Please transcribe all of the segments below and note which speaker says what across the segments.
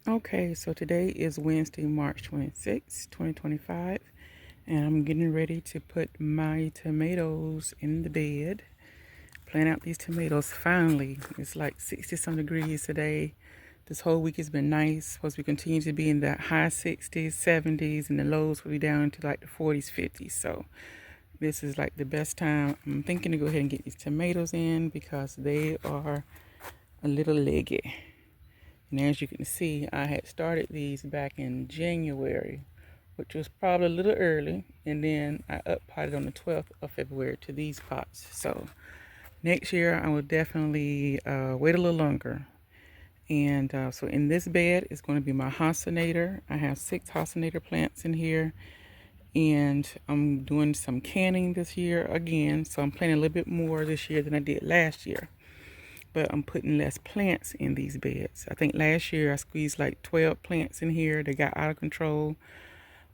Speaker 1: Okay, so today is Wednesday, March 26, 2025, and I'm getting ready to put my tomatoes in the bed. Plant out these tomatoes finally. It's like 60 some degrees today. This whole week has been nice. Supposed to continue to be in the high 60s, 70s, and the lows will be down into like the 40s, 50s. So this is like the best time. I'm thinking to go ahead and get these tomatoes in because they are a little leggy. And as you can see, I had started these back in January, which was probably a little early. And then I up potted on the 12th of February to these pots. So next year I will definitely wait a little longer. And so in this bed is going to be my hosinator. I have 6 hosinator plants in here. And I'm doing some canning this year again. So I'm planting a little bit more this year than I did last year. But I'm putting less plants in these beds. I think last year I squeezed like 12 plants in here. They got out of control.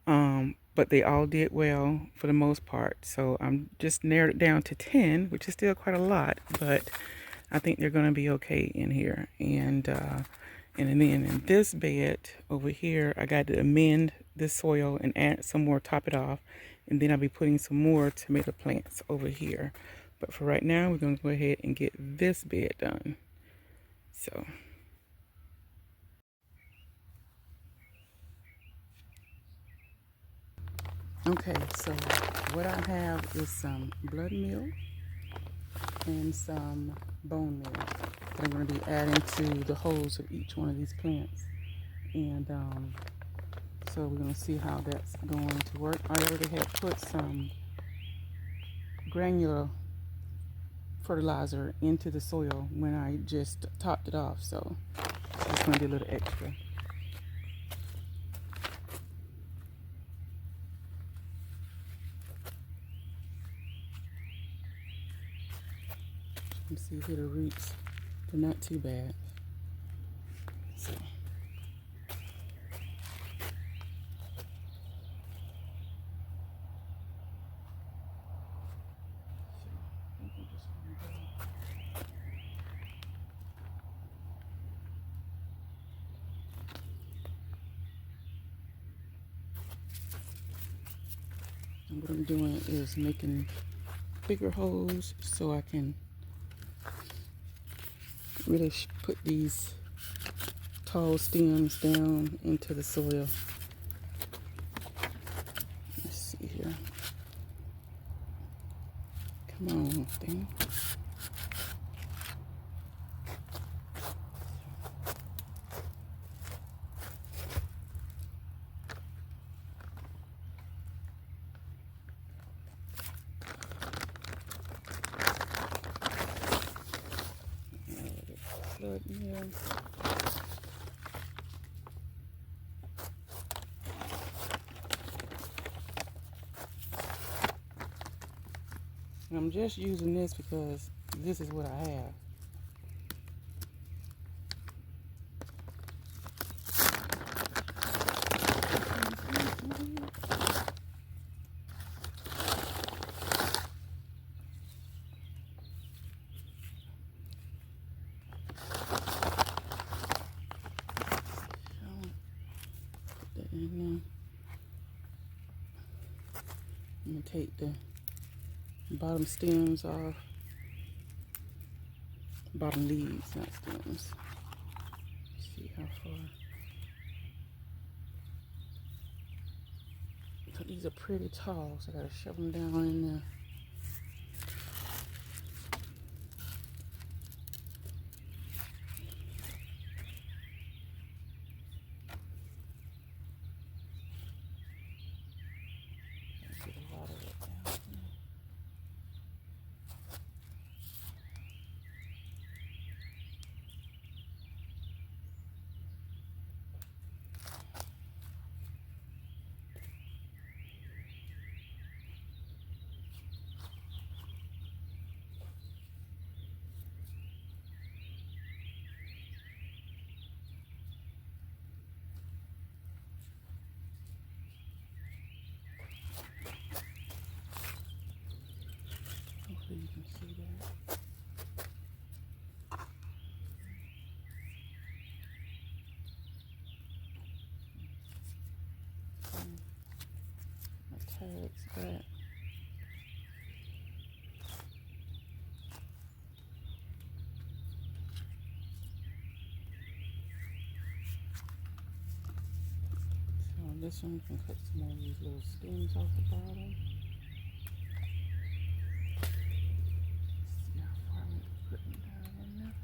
Speaker 1: But they all did well for the most part. So I'm just narrowed it down to 10, which is still quite a lot, but I think they're going to be okay in here. And then in this bed over here, I got to amend this soil and add some more, top it off. And then I'll be putting some more tomato plants over here. But for right now, we're going to go ahead and get this bed done. So. Okay, so what I have is some blood meal and some bone meal that I'm going to be adding to the holes of each one of these plants. And so we're going to see how that's going to work. I already had put some granular fertilizer into the soil when I just topped it off, so I'm just going to do a little extra. Let's see here, the roots, they're not too bad. So. And what I'm doing is making bigger holes so I can really put these tall stems down into the soil. Let's see here. Come on, thing. Blood meal. I'm just using this because this is what I have. I'm gonna take the bottom stems off, bottom leaves, not stems. Let's see how far. So these are pretty tall, so I gotta shove them down in there. Get a lot of it down. fix that. So this one can cut some more of these little stems off the bottom. See how far I'm putting down in there.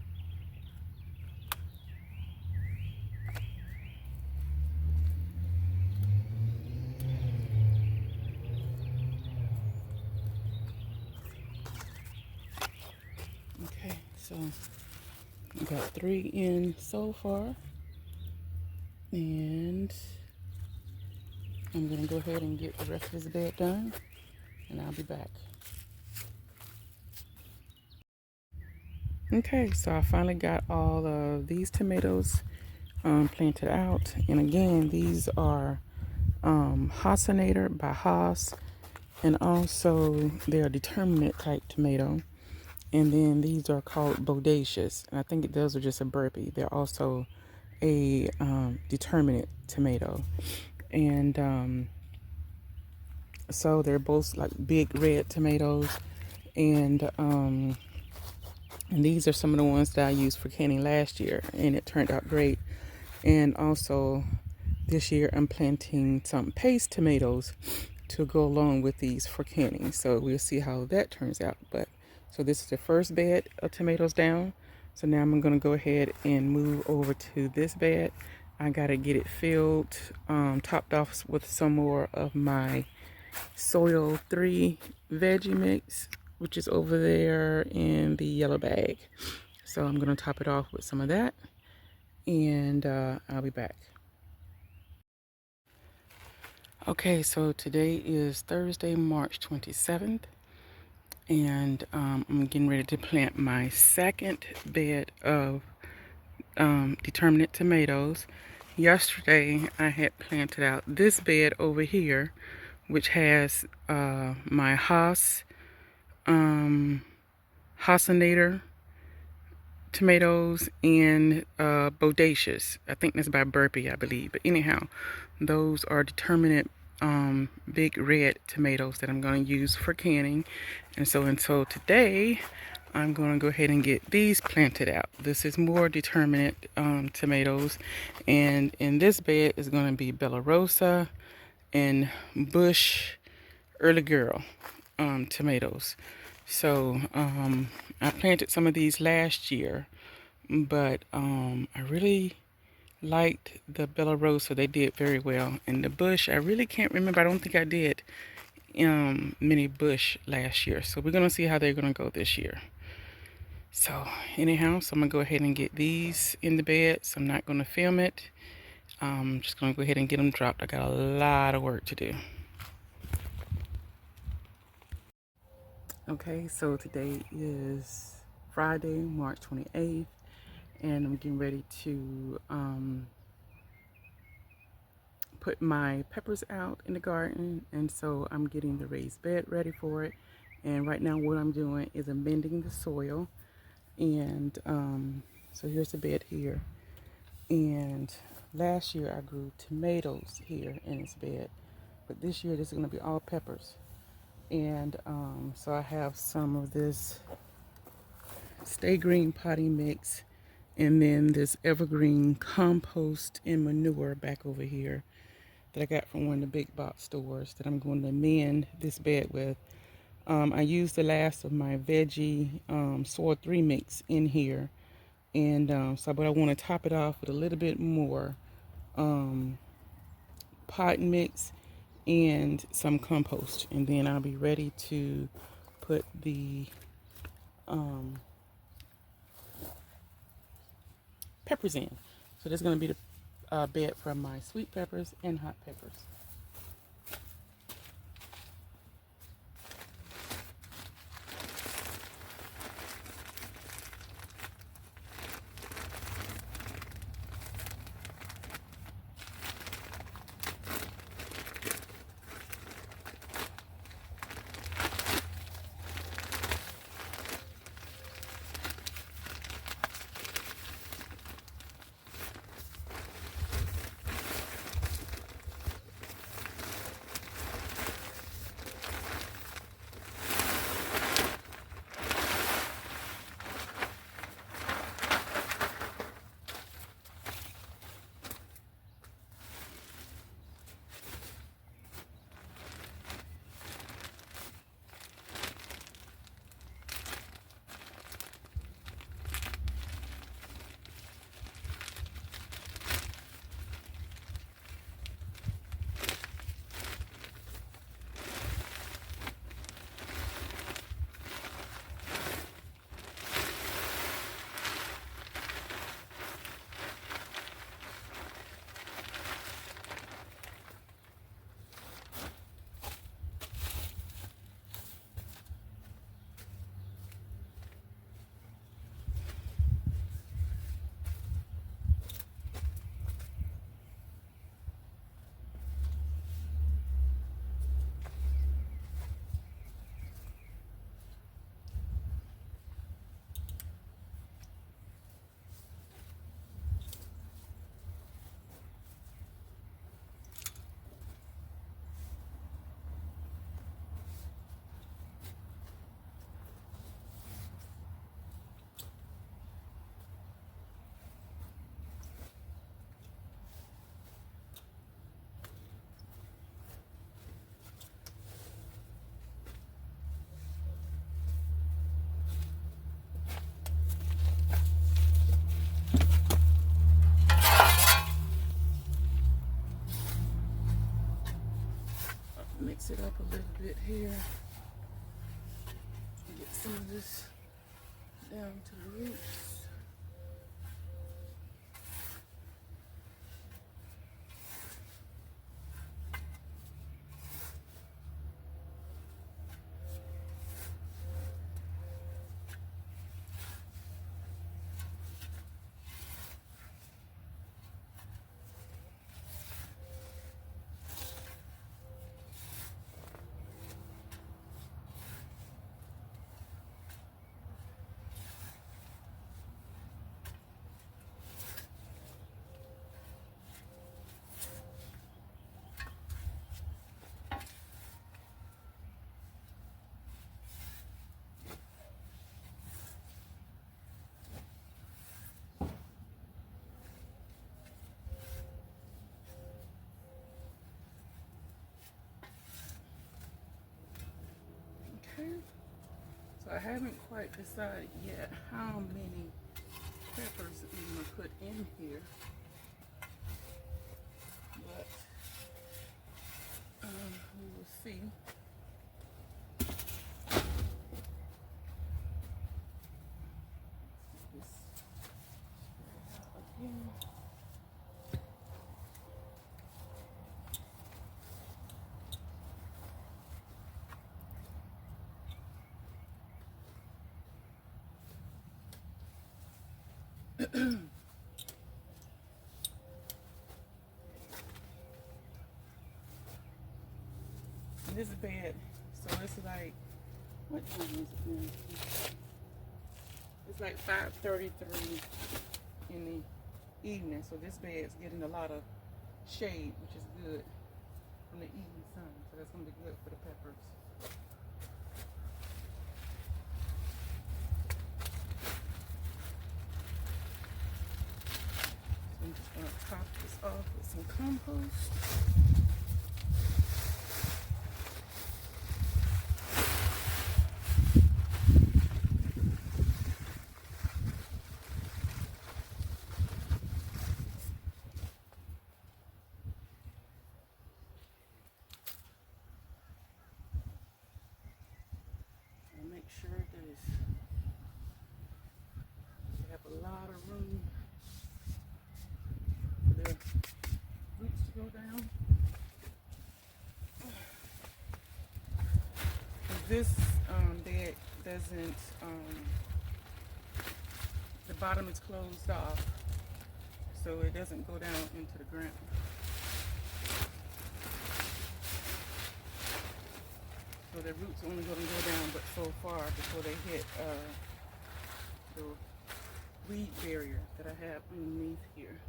Speaker 1: Okay, so I got 3 in so far, and I'm gonna go ahead and get the rest of this bed done, and I'll be back. Okay, so I finally got all of these tomatoes planted out, and again, these are Haasinator by Haas, and also they're a determinate type tomato. And then these are called bodacious, and I think those are just a burpee. They're also a determinate tomato, and so they're both like big red tomatoes, and these are some of the ones that I used for canning last year, and it turned out great. And also this year I'm planting some paste tomatoes to go along with these for canning, so we'll see how that turns out. But so this is the first bed of tomatoes down. So now I'm going to go ahead and move over to this bed. I got to get it filled, topped off with some more of my Soil 3 veggie mix, which is over there in the yellow bag. So I'm going to top it off with some of that, and I'll be back. Okay, so today is Thursday, March 27th, and I'm getting ready to plant my second bed of determinate tomatoes. Yesterday I had planted out this bed over here, which has my Haasinator tomatoes and bodacious. I think that's by Burpee, I believe. But anyhow, those are determinate big red tomatoes that I'm going to use for canning. And so until today, I'm going to go ahead and get these planted out. This is more determinate tomatoes, and in this bed is going to be Bella Rosa and Bush Early Girl tomatoes. So I planted some of these last year, but I really liked the Bella Rosa. They did very well. And the Bush, I really can't remember. I don't think I did mini Bush last year. So we're going to see how they're going to go this year. So anyhow, so I'm going to go ahead and get these in the bed. So I'm not going to film it. I'm just going to go ahead and get them dropped. I got a lot of work to do. Okay, so today is Friday, March 28th, and I'm getting ready to put my peppers out in the garden, and so I'm getting the raised bed ready for it. And right now what I'm doing is amending the soil, and so here's the bed here. And last year I grew tomatoes here in this bed, but this year this is going to be all peppers. And so I have some of this Stay Green potting mix, and then this evergreen compost and manure back over here that I got from one of the big box stores that I'm going to amend this bed with. I used the last of my veggie Soil 3 mix in here, and but I want to top it off with a little bit more pot mix and some compost, and then I'll be ready to put the peppers in. So this is going to be the bed for my sweet peppers and hot peppers. mix it up a little bit here. Get some of this down to the roots. Okay, so I haven't quite decided yet how many peppers I'm going to put in here, but we will see. This again. This bed, so it's like, what time is it now? It's like 5:33 in the evening, so this bed's getting a lot of shade, which is good from the evening sun, so that's going to be good for the peppers. So I'm just going to top this off with some compost. Make sure they have a lot of room for their roots to go down. This bed doesn't, the bottom is closed off, so it doesn't go down into the ground. So the roots are only going to go down but so far before they hit the weed barrier that I have underneath here.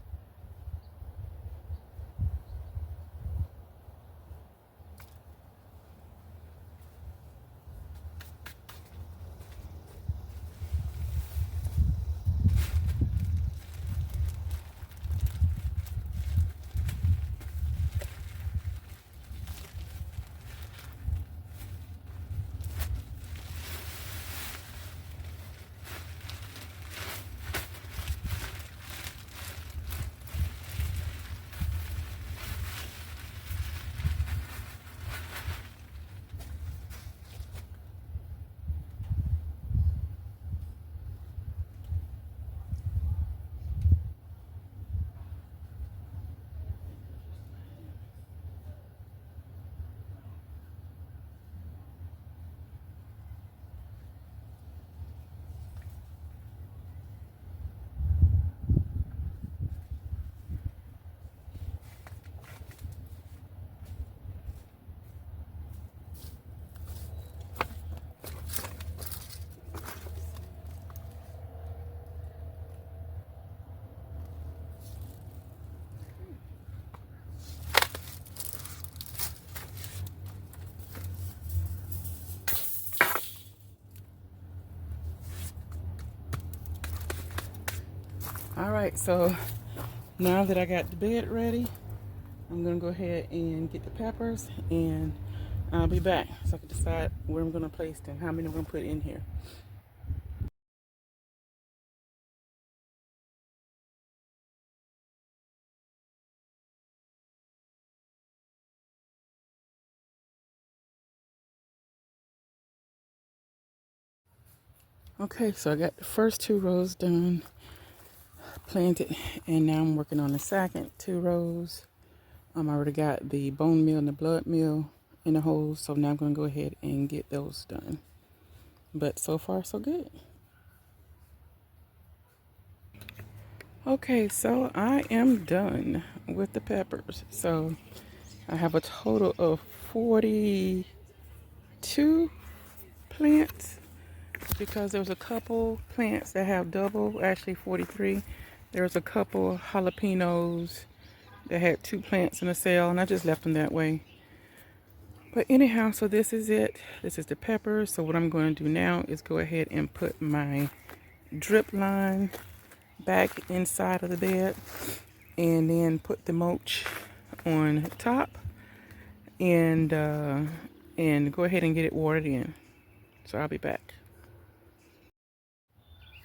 Speaker 1: All right, so now that I got the bed ready, I'm gonna go ahead and get the peppers, and I'll be back so I can decide where I'm gonna place them, how many I'm gonna put in here. Okay, so I got the first 2 rows done, planted, and now I'm working on the second 2 rows. I already got the bone meal and the blood meal in the holes, so now I'm going to go ahead and get those done. But so far, so good. Okay, so I am done with the peppers. So I have a total of 42 plants because there's a couple plants that have double, actually 43. There's a couple jalapenos that had 2 plants in a cell, and I just left them that way. But anyhow, so this is it. This is the peppers. So what I'm going to do now is go ahead and put my drip line back inside of the bed and then put the mulch on top and go ahead and get it watered in. So I'll be back.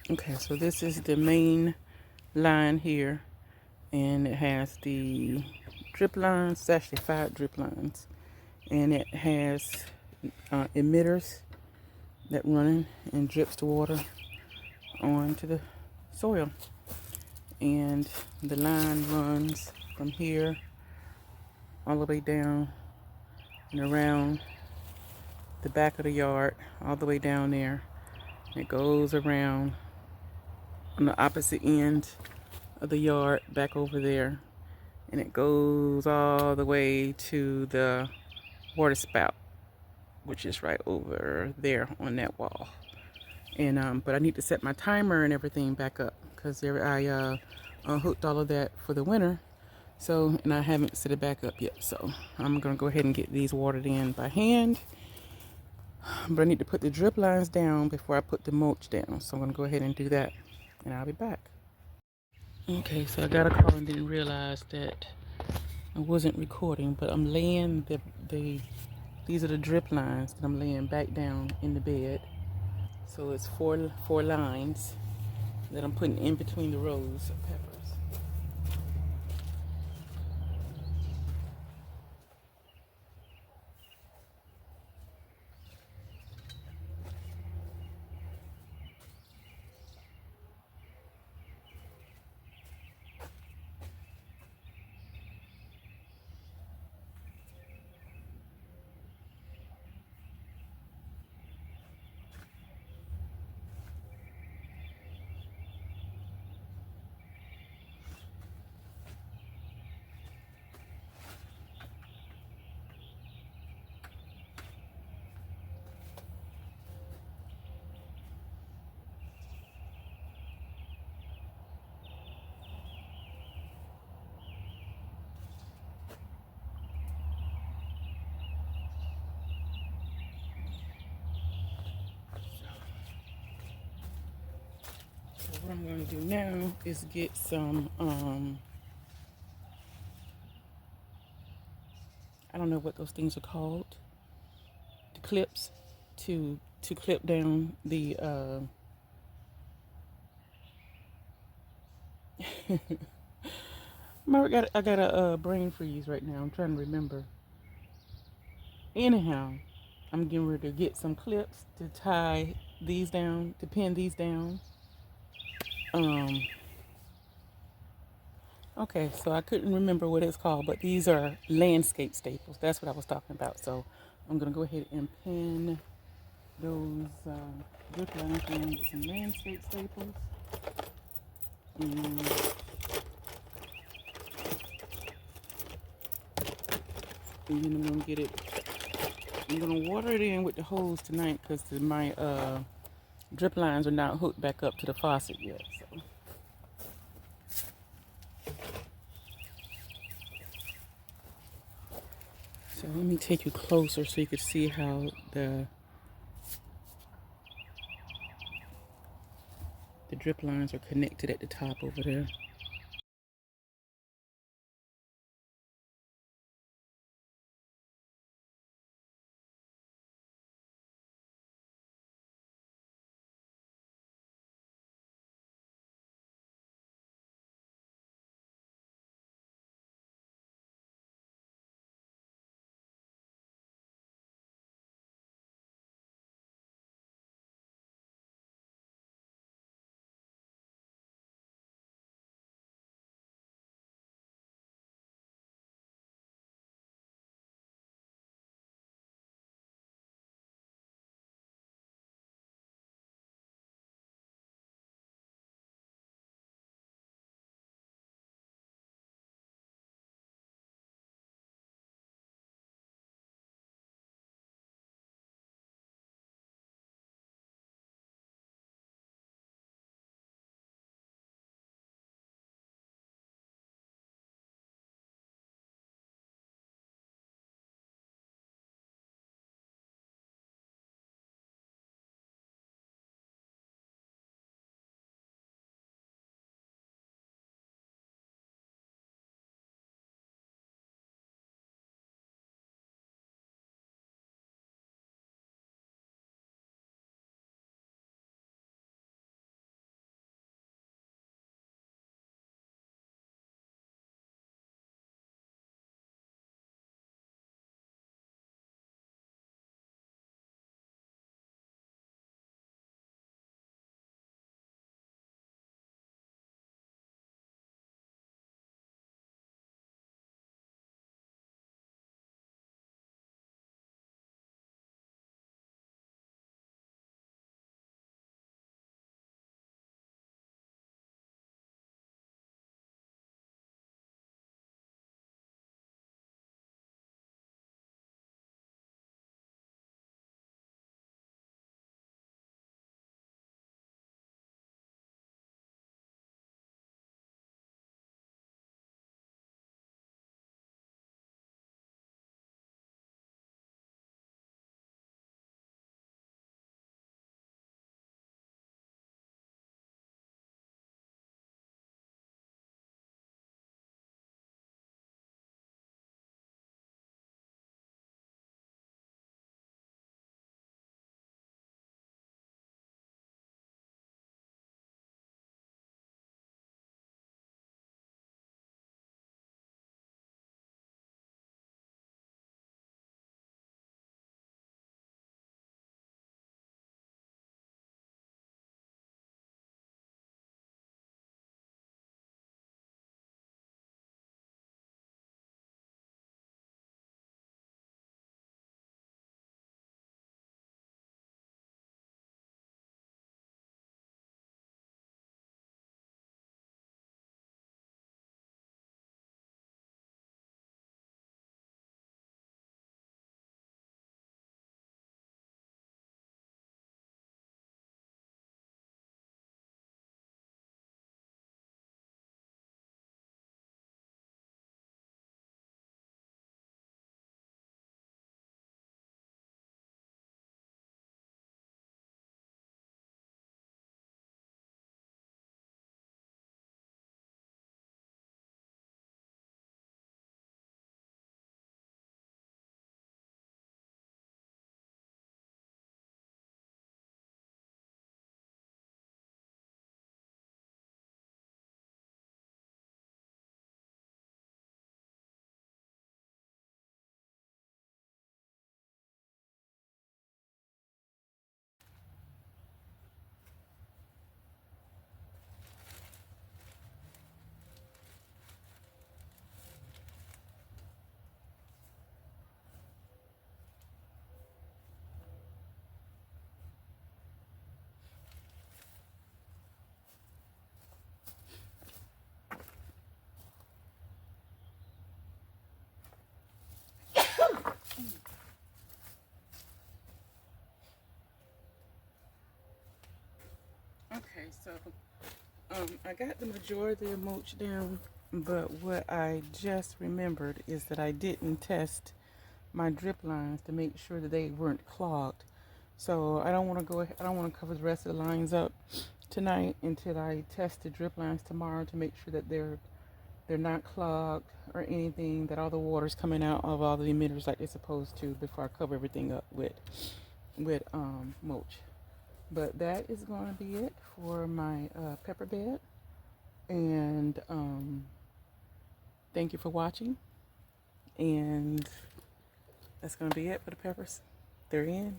Speaker 1: Okay, so this is the main line here, and it has the drip lines. It's actually 5 drip lines, and it has emitters that run and drips the water onto the soil. And the line runs from here all the way down and around the back of the yard, all the way down there. It goes around on the opposite end of the yard back over there, and it goes all the way to the water spout, which is right over there on that wall. And but I need to set my timer and everything back up because I hooked all of that for the winter. So, and I haven't set it back up yet. So I'm gonna go ahead and get these watered in by hand. But I need to put the drip lines down before I put the mulch down. So I'm gonna go ahead and do that, and I'll be back. Okay, so I got a call and didn't realize that I wasn't recording, but I'm laying these are the drip lines that I'm laying back down in the bed. So it's four lines that I'm putting in between the rows of peppers. So what I'm going to do now is get some I don't know what those things are called, the clips to clip down the I got a brain freeze right now. I'm trying to remember. Anyhow, I'm getting ready to get some clips to tie these down, to pin these down. Um, okay, so I couldn't remember what it's called, but these are landscape staples. That's what I was talking about. So I'm gonna go ahead and pin those drip lines down with some landscape staples. And then I'm gonna get it. I'm gonna water it in with the hose tonight because my drip lines are not hooked back up to the faucet yet. So let me take you closer so you can see how the drip lines are connected at the top over there. Okay, so I got the majority of mulch down, but what I just remembered is that I didn't test my drip lines to make sure that they weren't clogged. So I don't want to go ahead, I don't want to cover the rest of the lines up tonight until I test the drip lines tomorrow to make sure that they're not clogged or anything, that all the water's coming out of all the emitters like it's supposed to before I cover everything up with mulch. But that is going to be it for my pepper bed. And thank you for watching. And that's going to be it for the peppers. They're in.